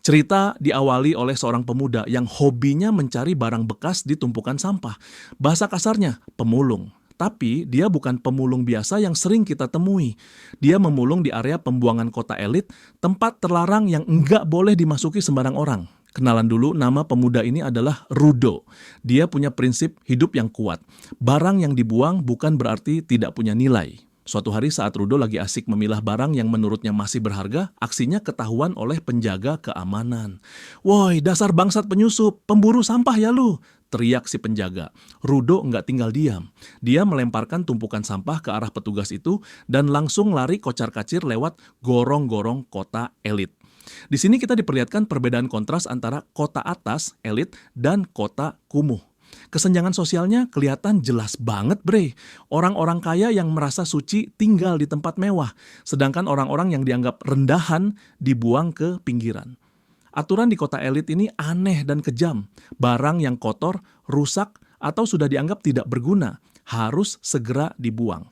Cerita diawali oleh seorang pemuda yang hobinya mencari barang bekas di tumpukan sampah. Bahasa kasarnya, pemulung. Tapi dia bukan pemulung biasa yang sering kita temui. Dia memulung di area pembuangan kota elit, tempat terlarang yang enggak boleh dimasuki sembarang orang. Kenalan dulu, nama pemuda ini adalah Rudo. Dia punya prinsip hidup yang kuat. Barang yang dibuang bukan berarti tidak punya nilai. Suatu hari saat Rudo lagi asik memilah barang yang menurutnya masih berharga, aksinya ketahuan oleh penjaga keamanan. "Woi, dasar bangsat penyusup, pemburu sampah ya lu!" teriak si penjaga. Rudo nggak tinggal diam. Dia melemparkan tumpukan sampah ke arah petugas itu dan langsung lari kocar-kacir lewat gorong-gorong kota elit. Di sini kita diperlihatkan perbedaan kontras antara kota atas, elit, dan kota kumuh. Kesenjangan sosialnya kelihatan jelas banget, bre. Orang-orang kaya yang merasa suci tinggal di tempat mewah, sedangkan orang-orang yang dianggap rendahan dibuang ke pinggiran. Aturan di kota elit ini aneh dan kejam. Barang yang kotor, rusak, atau sudah dianggap tidak berguna harus segera dibuang.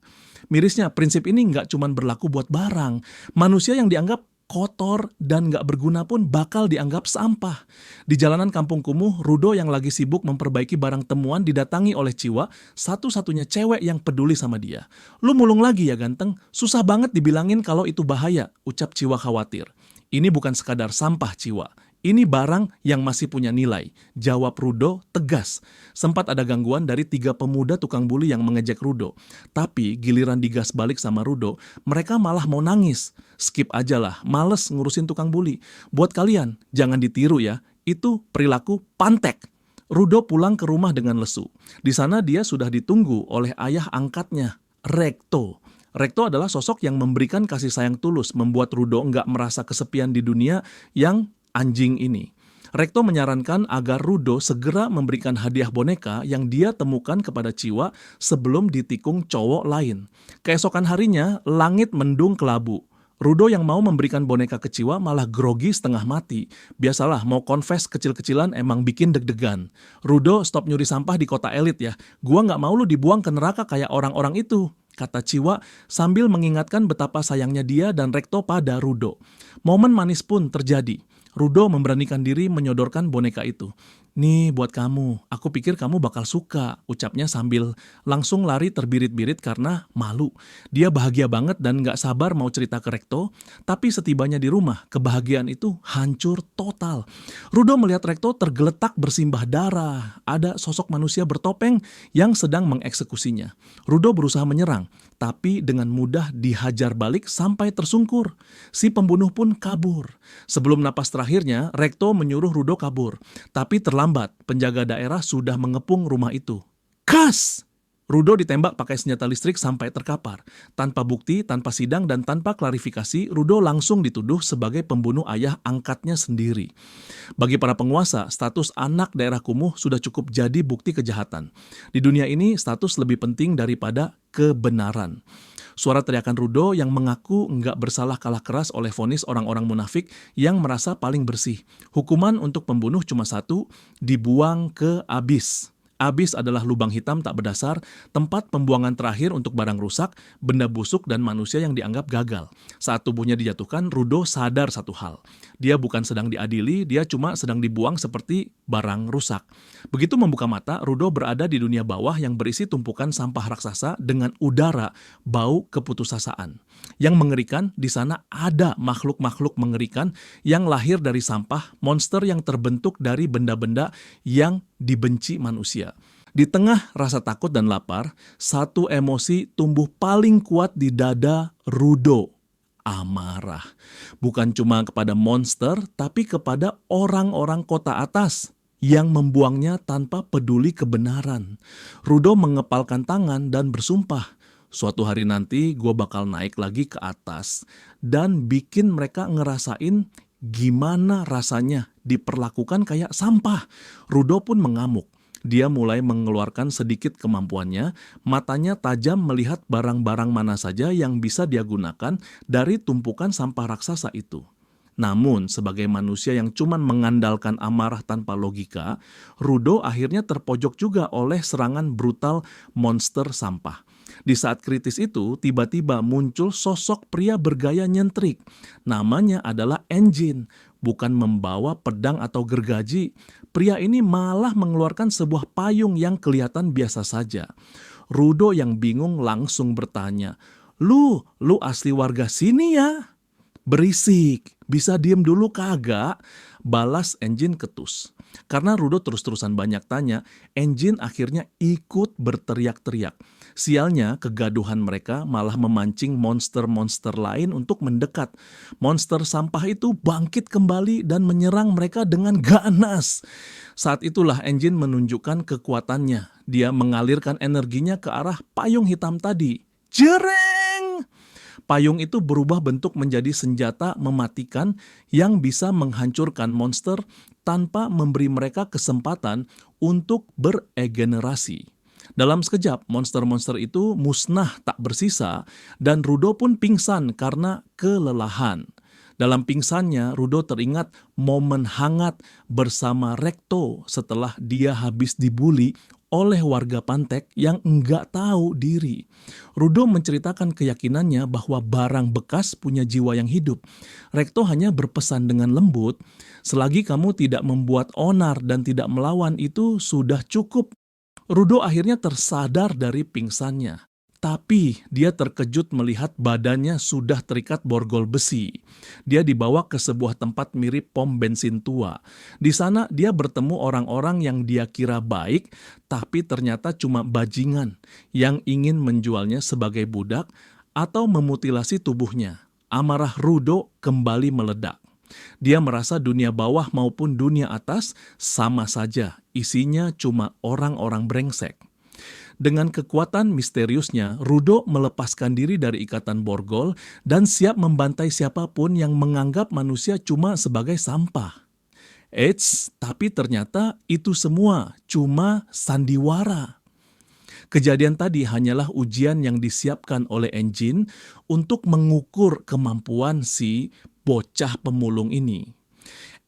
Mirisnya, prinsip ini nggak cuma berlaku buat barang. Manusia yang dianggap kotor dan nggak berguna pun bakal dianggap sampah. Di jalanan kampung kumuh, Rudo yang lagi sibuk memperbaiki barang temuan didatangi oleh Ciwa, satu-satunya cewek yang peduli sama dia. "Lu mulung lagi ya ganteng? Susah banget dibilangin kalau itu bahaya," ucap Ciwa khawatir. "Ini bukan sekadar sampah, Ciwa. Ini barang yang masih punya nilai," jawab Rudo tegas. Sempat ada gangguan dari 3 pemuda tukang buli yang mengejek Rudo. Tapi giliran digas balik sama Rudo, mereka malah mau nangis. Skip aja lah, males ngurusin tukang buli. Buat kalian, jangan ditiru ya. Itu perilaku pantek. Rudo pulang ke rumah dengan lesu. Di sana dia sudah ditunggu oleh ayah angkatnya, Rekto. Rekto adalah sosok yang memberikan kasih sayang tulus, membuat Rudo nggak merasa kesepian di dunia yang anjing ini. Rekto menyarankan agar Rudo segera memberikan hadiah boneka yang dia temukan kepada Ciwa sebelum ditikung cowok lain. Keesokan harinya, langit mendung kelabu. Rudo yang mau memberikan boneka ke Ciwa malah grogi setengah mati. Biasalah, mau confess kecil-kecilan emang bikin deg-degan. "Rudo, stop nyuri sampah di kota elit ya. Gua nggak mau lu dibuang ke neraka kayak orang-orang itu," kata Ciwa sambil mengingatkan betapa sayangnya dia dan Rekto pada Rudo. Momen manis pun terjadi. Rudo memberanikan diri menyodorkan boneka itu. "Nih buat kamu, aku pikir kamu bakal suka," ucapnya sambil langsung lari terbirit-birit karena malu. Dia bahagia banget dan gak sabar mau cerita ke Rekto, tapi setibanya di rumah, kebahagiaan itu hancur total. Rudo melihat Rekto tergeletak bersimbah darah. Ada sosok manusia bertopeng yang sedang mengeksekusinya. Rudo berusaha menyerang, tapi dengan mudah dihajar balik sampai tersungkur. Si pembunuh pun kabur. Sebelum napas terakhirnya, Rekto menyuruh Rudo kabur. Tapi terlambat, penjaga daerah sudah mengepung rumah itu. Kas! Rudo ditembak pakai senjata listrik sampai terkapar. Tanpa bukti, tanpa sidang, dan tanpa klarifikasi, Rudo langsung dituduh sebagai pembunuh ayah angkatnya sendiri. Bagi para penguasa, status anak daerah kumuh sudah cukup jadi bukti kejahatan. Di dunia ini, status lebih penting daripada kebenaran. Suara teriakan Rudo yang mengaku nggak bersalah kalah keras oleh vonis orang-orang munafik yang merasa paling bersih. Hukuman untuk pembunuh cuma satu, dibuang ke abis. Abis adalah lubang hitam tak berdasar, tempat pembuangan terakhir untuk barang rusak, benda busuk, dan manusia yang dianggap gagal. Saat tubuhnya dijatuhkan, Rudo sadar satu hal. Dia bukan sedang diadili, dia cuma sedang dibuang seperti barang rusak. Begitu membuka mata, Rudo berada di dunia bawah yang berisi tumpukan sampah raksasa dengan udara bau keputusasaan. Yang mengerikan, di sana ada makhluk-makhluk mengerikan yang lahir dari sampah, monster yang terbentuk dari benda-benda yang dibenci manusia. Di tengah rasa takut dan lapar, satu emosi tumbuh paling kuat di dada Rudo. Amarah. Bukan cuma kepada monster, tapi kepada orang-orang kota atas yang membuangnya tanpa peduli kebenaran. Rudo mengepalkan tangan dan bersumpah, "Suatu hari nanti gue bakal naik lagi ke atas dan bikin mereka ngerasain gimana rasanya diperlakukan kayak sampah." Rudo pun mengamuk. Dia mulai mengeluarkan sedikit kemampuannya, matanya tajam melihat barang-barang mana saja yang bisa dia gunakan dari tumpukan sampah raksasa itu. Namun, sebagai manusia yang cuma mengandalkan amarah tanpa logika, Rudo akhirnya terpojok juga oleh serangan brutal monster sampah. Di saat kritis itu, tiba-tiba muncul sosok pria bergaya nyentrik. Namanya adalah Engine, bukan membawa pedang atau gergaji. Pria ini malah mengeluarkan sebuah payung yang kelihatan biasa saja. Rudo yang bingung langsung bertanya, Lu asli warga sini ya?" "Berisik, bisa diem dulu kagak?" balas Enjin ketus. Karena Rudo terus-terusan banyak tanya, Enjin akhirnya ikut berteriak-teriak. Sialnya, kegaduhan mereka malah memancing monster-monster lain untuk mendekat. Monster sampah itu bangkit kembali dan menyerang mereka dengan ganas. Saat itulah Enjin menunjukkan kekuatannya. Dia mengalirkan energinya ke arah payung hitam tadi. Jereng! Payung itu berubah bentuk menjadi senjata mematikan yang bisa menghancurkan monster tanpa memberi mereka kesempatan untuk beregenerasi. Dalam sekejap, monster-monster itu musnah tak bersisa dan Rudo pun pingsan karena kelelahan. Dalam pingsannya, Rudo teringat momen hangat bersama Rekto setelah dia habis dibully oleh warga Pantek yang enggak tahu diri. Rudo menceritakan keyakinannya bahwa barang bekas punya jiwa yang hidup. Rekto hanya berpesan dengan lembut, "Selagi kamu tidak membuat onar dan tidak melawan, itu sudah cukup." Rudo akhirnya tersadar dari pingsannya. Tapi dia terkejut melihat badannya sudah terikat borgol besi. Dia dibawa ke sebuah tempat mirip pom bensin tua. Di sana dia bertemu orang-orang yang dia kira baik, tapi ternyata cuma bajingan yang ingin menjualnya sebagai budak atau memutilasi tubuhnya. Amarah Rudo kembali meledak. Dia merasa dunia bawah maupun dunia atas sama saja, isinya cuma orang-orang brengsek. Dengan kekuatan misteriusnya, Rudo melepaskan diri dari ikatan borgol dan siap membantai siapapun yang menganggap manusia cuma sebagai sampah. Eits, tapi ternyata itu semua cuma sandiwara. Kejadian tadi hanyalah ujian yang disiapkan oleh Enjin untuk mengukur kemampuan si bocah pemulung ini.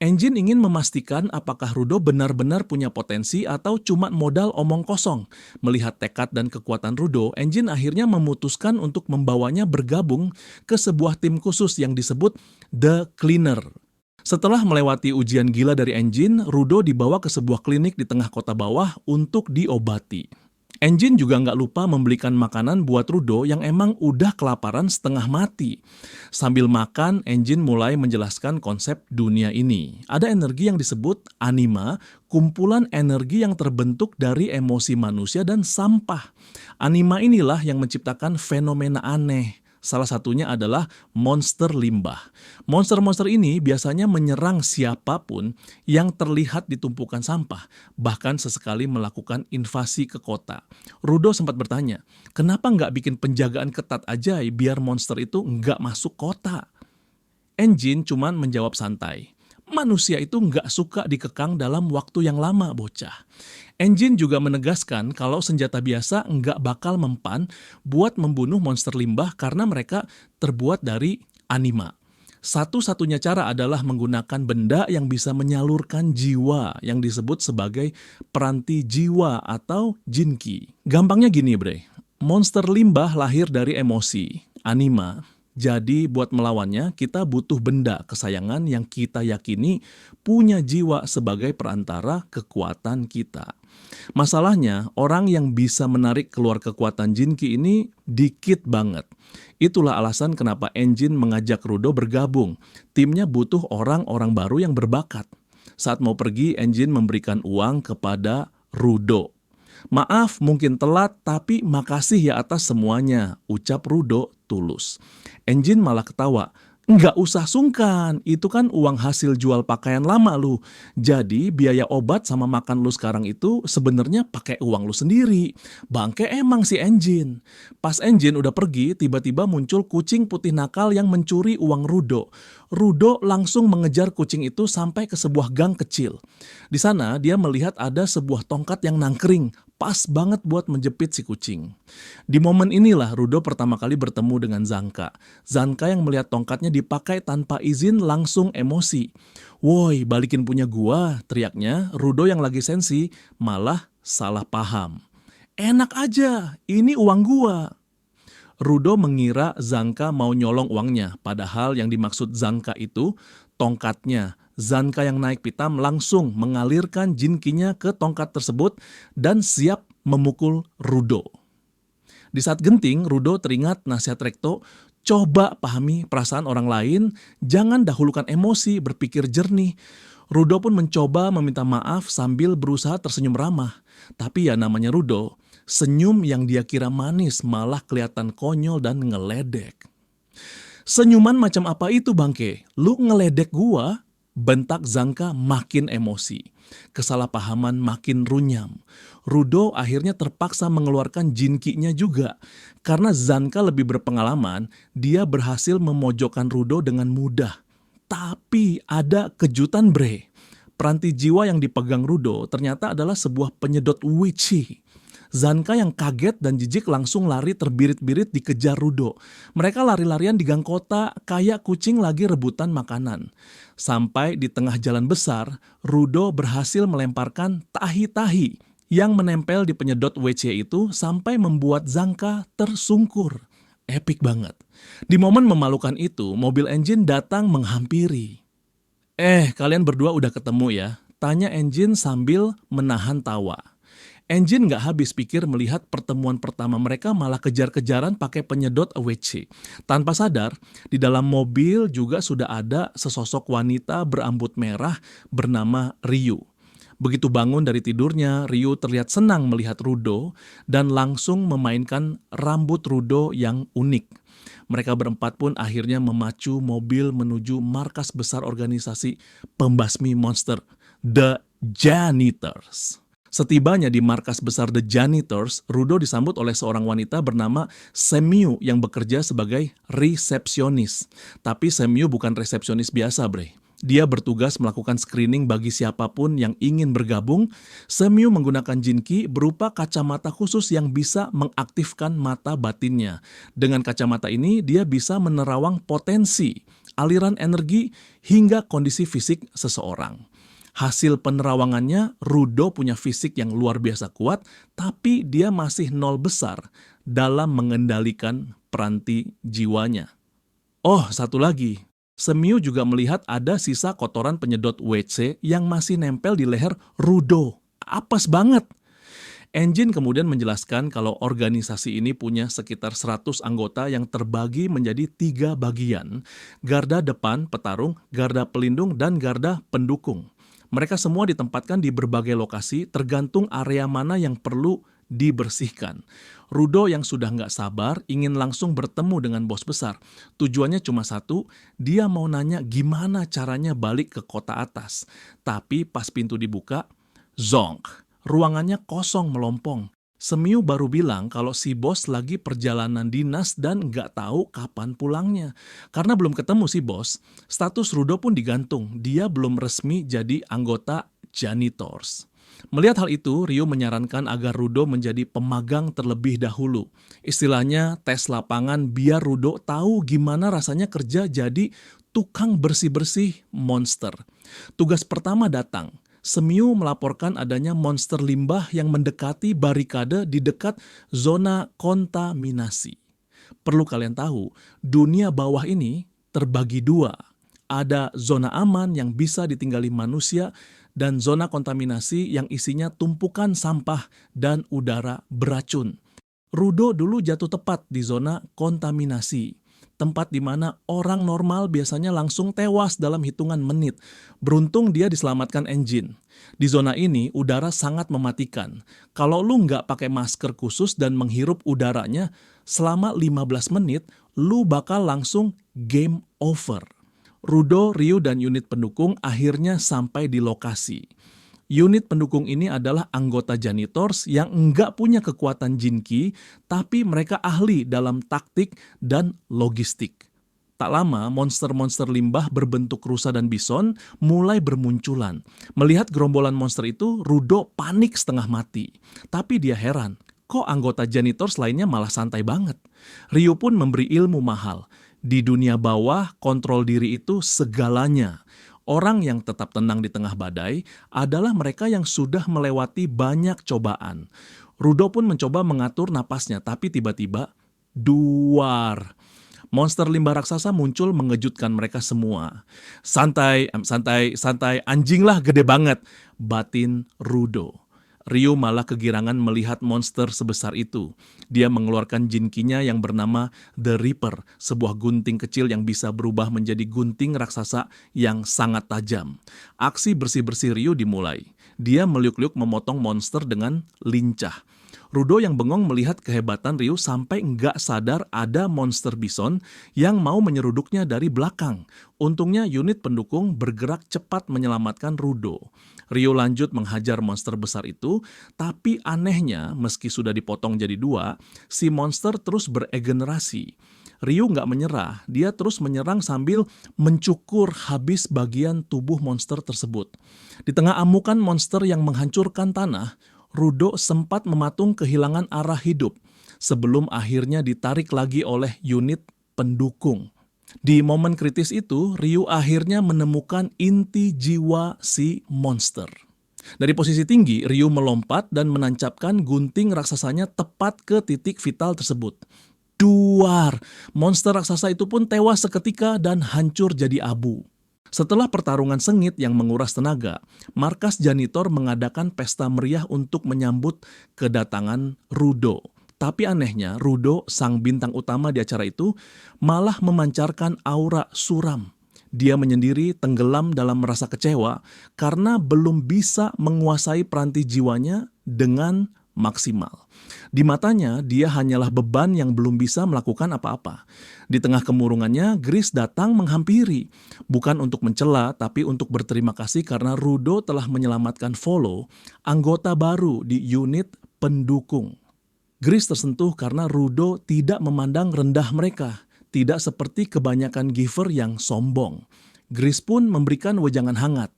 Enjin ingin memastikan apakah Rudo benar-benar punya potensi atau cuma modal omong kosong. Melihat tekad dan kekuatan Rudo, Enjin akhirnya memutuskan untuk membawanya bergabung ke sebuah tim khusus yang disebut The Cleaner. Setelah melewati ujian gila dari Enjin, Rudo dibawa ke sebuah klinik di tengah kota bawah untuk diobati. Enjin juga nggak lupa membelikan makanan buat Rudo yang emang udah kelaparan setengah mati. Sambil makan, Enjin mulai menjelaskan konsep dunia ini. Ada energi yang disebut anima, kumpulan energi yang terbentuk dari emosi manusia dan sampah. Anima inilah yang menciptakan fenomena aneh. Salah satunya adalah monster limbah. Monster-monster ini biasanya menyerang siapapun yang terlihat di tumpukan sampah, bahkan sesekali melakukan invasi ke kota. Rudo sempat bertanya, kenapa nggak bikin penjagaan ketat aja biar monster itu nggak masuk kota? Enjin cuman menjawab santai. Manusia itu nggak suka dikekang dalam waktu yang lama, bocah. Enjin juga menegaskan kalau senjata biasa nggak bakal mempan buat membunuh monster limbah karena mereka terbuat dari anima. Satu-satunya cara adalah menggunakan benda yang bisa menyalurkan jiwa yang disebut sebagai peranti jiwa atau jinki. Gampangnya gini, bre. Monster limbah lahir dari emosi, anima. Jadi buat melawannya kita butuh benda kesayangan yang kita yakini punya jiwa sebagai perantara kekuatan kita. Masalahnya orang yang bisa menarik keluar kekuatan Jinki ini dikit banget. Itulah alasan kenapa Enjin mengajak Rudo bergabung. Timnya butuh orang-orang baru yang berbakat. Saat mau pergi, Enjin memberikan uang kepada Rudo. "Maaf mungkin telat, tapi makasih ya atas semuanya," ucap Rudo tulus. Enjin malah ketawa. "Nggak usah sungkan, itu kan uang hasil jual pakaian lama lu. Jadi biaya obat sama makan lu sekarang itu sebenarnya pakai uang lu sendiri." Bangke emang si Enjin. Pas Enjin udah pergi, tiba-tiba muncul kucing putih nakal yang mencuri uang Rudo. Rudo langsung mengejar kucing itu sampai ke sebuah gang kecil. Di sana dia melihat ada sebuah tongkat yang nangkring, pas banget buat menjepit si kucing. Di momen inilah Rudo pertama kali bertemu dengan Zanka. Zanka yang melihat tongkatnya dipakai tanpa izin langsung emosi. "Woi, balikin punya gua," teriaknya. Rudo yang lagi sensi malah salah paham. "Enak aja, ini uang gua." Rudo mengira Zanka mau nyolong uangnya, padahal yang dimaksud Zanka itu tongkatnya. Zanka yang naik pitam langsung mengalirkan jinkinya ke tongkat tersebut dan siap memukul Rudo. Di saat genting, Rudo teringat nasihat Rekto, coba pahami perasaan orang lain, jangan dahulukan emosi, berpikir jernih. Rudo pun mencoba meminta maaf sambil berusaha tersenyum ramah. Tapi ya namanya Rudo, senyum yang dia kira manis malah kelihatan konyol dan ngeledek. Senyuman macam apa itu bangke? Lu ngeledek gua? Bentak Zanka makin emosi. Kesalahpahaman makin runyam. Rudo akhirnya terpaksa mengeluarkan jinkinya juga. Karena Zanka lebih berpengalaman, dia berhasil memojokkan Rudo dengan mudah. Tapi ada kejutan bre. Peranti jiwa yang dipegang Rudo ternyata adalah sebuah penyedot witchy. Zanka yang kaget dan jijik langsung lari terbirit-birit dikejar Rudo. Mereka lari-larian di gang kota kayak kucing lagi rebutan makanan. Sampai di tengah jalan besar, Rudo berhasil melemparkan tahi-tahi yang menempel di penyedot WC itu sampai membuat Zanka tersungkur. Epic banget. Di momen memalukan itu, mobil Engine datang menghampiri. Kalian berdua udah ketemu ya? Tanya Engine sambil menahan tawa. Engine gak habis pikir melihat pertemuan pertama mereka malah kejar-kejaran pakai penyedot WC. Tanpa sadar, di dalam mobil juga sudah ada sesosok wanita berambut merah bernama Ryu. Begitu bangun dari tidurnya, Ryu terlihat senang melihat Rudo dan langsung memainkan rambut Rudo yang unik. Mereka berempat pun akhirnya memacu mobil menuju markas besar organisasi pembasmi monster, The Janitors. Setibanya di markas besar The Janitors, Rudo disambut oleh seorang wanita bernama Semiu yang bekerja sebagai resepsionis. Tapi Semiu bukan resepsionis biasa, bre. Dia bertugas melakukan screening bagi siapapun yang ingin bergabung. Semiu menggunakan jinki berupa kacamata khusus yang bisa mengaktifkan mata batinnya. Dengan kacamata ini, dia bisa menerawang potensi, aliran energi, hingga kondisi fisik seseorang. Hasil penerawangannya, Rudo punya fisik yang luar biasa kuat, tapi dia masih nol besar dalam mengendalikan peranti jiwanya. Oh, satu lagi. Semiu juga melihat ada sisa kotoran penyedot WC yang masih nempel di leher Rudo. Apes banget. Engine kemudian menjelaskan kalau organisasi ini punya sekitar 100 anggota yang terbagi menjadi 3 bagian. Garda depan, petarung, garda pelindung, dan garda pendukung. Mereka semua ditempatkan di berbagai lokasi tergantung area mana yang perlu dibersihkan. Rudo yang sudah nggak sabar ingin langsung bertemu dengan bos besar. Tujuannya cuma satu, dia mau nanya gimana caranya balik ke kota atas. Tapi pas pintu dibuka, zonk, ruangannya kosong melompong. Semiu baru bilang kalau si bos lagi perjalanan dinas dan nggak tahu kapan pulangnya. Karena belum ketemu si bos, status Rudo pun digantung. Dia belum resmi jadi anggota Janitors. Melihat hal itu, Ryu menyarankan agar Rudo menjadi pemagang terlebih dahulu. Istilahnya tes lapangan biar Rudo tahu gimana rasanya kerja jadi tukang bersih-bersih monster. Tugas pertama datang. Semiu melaporkan adanya monster limbah yang mendekati barikade di dekat zona kontaminasi. Perlu kalian tahu, dunia bawah ini terbagi 2. Ada zona aman yang bisa ditinggali manusia dan zona kontaminasi yang isinya tumpukan sampah dan udara beracun. Rudo dulu jatuh tepat di zona kontaminasi. Tempat di mana orang normal biasanya langsung tewas dalam hitungan menit. Beruntung dia diselamatkan Engine. Di zona ini udara sangat mematikan. Kalau lu nggak pakai masker khusus dan menghirup udaranya selama 15 menit, lu bakal langsung game over. Rudo, Ryu, dan unit pendukung akhirnya sampai di lokasi. Unit pendukung ini adalah anggota Janitors yang enggak punya kekuatan jinki, tapi mereka ahli dalam taktik dan logistik. Tak lama, monster-monster limbah berbentuk rusa dan bison mulai bermunculan. Melihat gerombolan monster itu, Rudo panik setengah mati. Tapi dia heran, kok anggota Janitors lainnya malah santai banget. Ryu pun memberi ilmu mahal. Di dunia bawah, kontrol diri itu segalanya. Orang yang tetap tenang di tengah badai adalah mereka yang sudah melewati banyak cobaan. Rudo pun mencoba mengatur napasnya, tapi tiba-tiba duar. Monster limbah raksasa muncul mengejutkan mereka semua. Santai, santai, santai, anjing lah gede banget, batin Rudo. Ryu malah kegirangan melihat monster sebesar itu. Dia mengeluarkan jinkinya yang bernama The Reaper, sebuah gunting kecil yang bisa berubah menjadi gunting raksasa yang sangat tajam. Aksi bersih-bersih Ryu dimulai. Dia meliuk-liuk memotong monster dengan lincah. Rudo yang bengong melihat kehebatan Ryu sampai nggak sadar ada monster bison yang mau menyeruduknya dari belakang. Untungnya unit pendukung bergerak cepat menyelamatkan Rudo. Ryu lanjut menghajar monster besar itu, tapi anehnya meski sudah dipotong jadi dua, si monster terus beregenerasi. Ryu nggak menyerah, dia terus menyerang sambil mencukur habis bagian tubuh monster tersebut. Di tengah amukan monster yang menghancurkan tanah, Rudo sempat mematung kehilangan arah hidup sebelum akhirnya ditarik lagi oleh unit pendukung. Di momen kritis itu, Ryu akhirnya menemukan inti jiwa si monster. Dari posisi tinggi, Ryu melompat dan menancapkan gunting raksasanya tepat ke titik vital tersebut. Duar! Monster raksasa itu pun tewas seketika dan hancur jadi abu. Setelah pertarungan sengit yang menguras tenaga, markas janitor mengadakan pesta meriah untuk menyambut kedatangan Rudo. Tapi anehnya, Rudo, sang bintang utama di acara itu, malah memancarkan aura suram. Dia menyendiri tenggelam dalam merasa kecewa karena belum bisa menguasai peranti jiwanya dengan maksimal. Di matanya, dia hanyalah beban yang belum bisa melakukan apa-apa. Di tengah kemurungannya, Gris datang menghampiri. Bukan untuk mencela, tapi untuk berterima kasih karena Rudo telah menyelamatkan Volo, anggota baru di unit pendukung. Gris tersentuh karena Rudo tidak memandang rendah mereka, tidak seperti kebanyakan giver yang sombong. Gris pun memberikan wejangan hangat.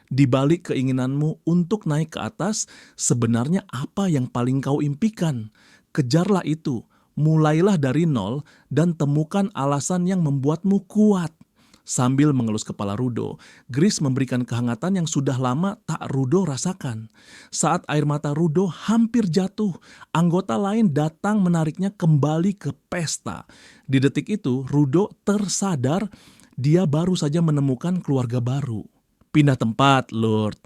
Di balik keinginanmu untuk naik ke atas, sebenarnya apa yang paling kau impikan? Kejarlah itu, mulailah dari nol dan temukan alasan yang membuatmu kuat. Sambil mengelus kepala Rudo, Gris memberikan kehangatan yang sudah lama tak Rudo rasakan. Saat air mata Rudo hampir jatuh, anggota lain datang menariknya kembali ke pesta. Di detik itu, Rudo tersadar dia baru saja menemukan keluarga baru. Pindah tempat, Lord.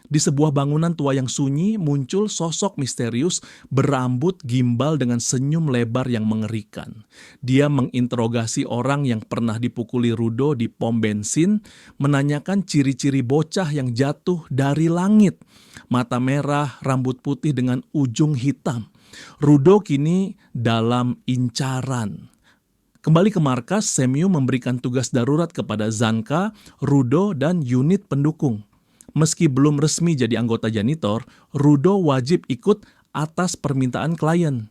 Di sebuah bangunan tua yang sunyi muncul sosok misterius berambut gimbal dengan senyum lebar yang mengerikan. Dia menginterogasi orang yang pernah dipukuli Rudo di pom bensin, menanyakan ciri-ciri bocah yang jatuh dari langit. Mata merah, rambut putih dengan ujung hitam. Rudo kini dalam incaran. Kembali ke markas, Semyu memberikan tugas darurat kepada Zanka, Rudo, dan unit pendukung. Meski belum resmi jadi anggota janitor, Rudo wajib ikut atas permintaan klien.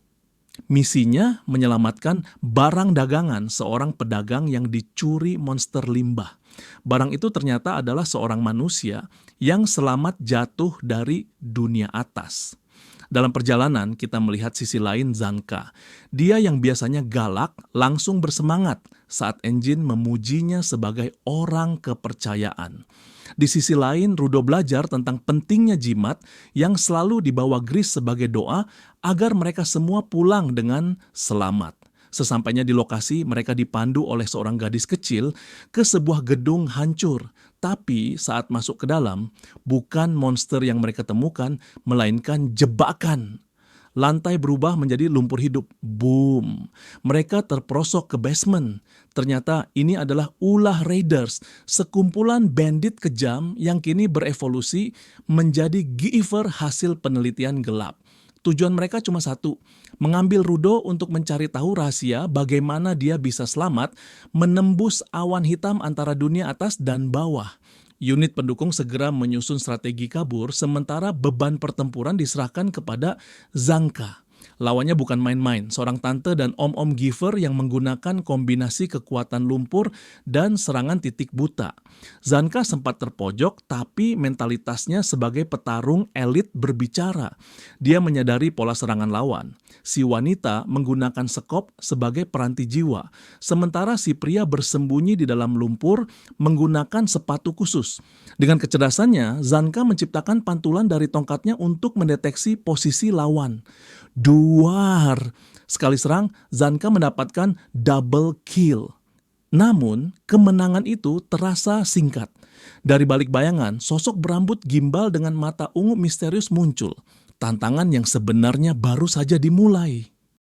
Misinya menyelamatkan barang dagangan seorang pedagang yang dicuri monster limbah. Barang itu ternyata adalah seorang manusia yang selamat jatuh dari dunia atas. Dalam perjalanan, kita melihat sisi lain Zanka. Dia yang biasanya galak langsung bersemangat saat Engine memujinya sebagai orang kepercayaan. Di sisi lain, Rudo belajar tentang pentingnya jimat yang selalu dibawa Gris sebagai doa agar mereka semua pulang dengan selamat. Sesampainya di lokasi, mereka dipandu oleh seorang gadis kecil ke sebuah gedung hancur. Tapi saat masuk ke dalam, bukan monster yang mereka temukan, melainkan jebakan. Lantai berubah menjadi lumpur hidup. Boom! Mereka terperosok ke basement. Ternyata ini adalah ulah raiders, sekumpulan bandit kejam yang kini berevolusi menjadi giver hasil penelitian gelap. Tujuan mereka cuma satu, mengambil Rudo untuk mencari tahu rahasia bagaimana dia bisa selamat menembus awan hitam antara dunia atas dan bawah. Unit pendukung segera menyusun strategi kabur, sementara beban pertempuran diserahkan kepada Zanka. Lawannya bukan main-main, seorang tante dan om-om giver yang menggunakan kombinasi kekuatan lumpur dan serangan titik buta. Zanka sempat terpojok, tapi mentalitasnya sebagai petarung elit berbicara. Dia menyadari pola serangan lawan. Si wanita menggunakan sekop sebagai peranti jiwa, sementara si pria bersembunyi di dalam lumpur menggunakan sepatu khusus. Dengan kecerdasannya, Zanka menciptakan pantulan dari tongkatnya untuk mendeteksi posisi lawan. Duar! Sekali serang, Zanka mendapatkan double kill. Namun, kemenangan itu terasa singkat. Dari balik bayangan, sosok berambut gimbal dengan mata ungu misterius muncul. Tantangan yang sebenarnya baru saja dimulai.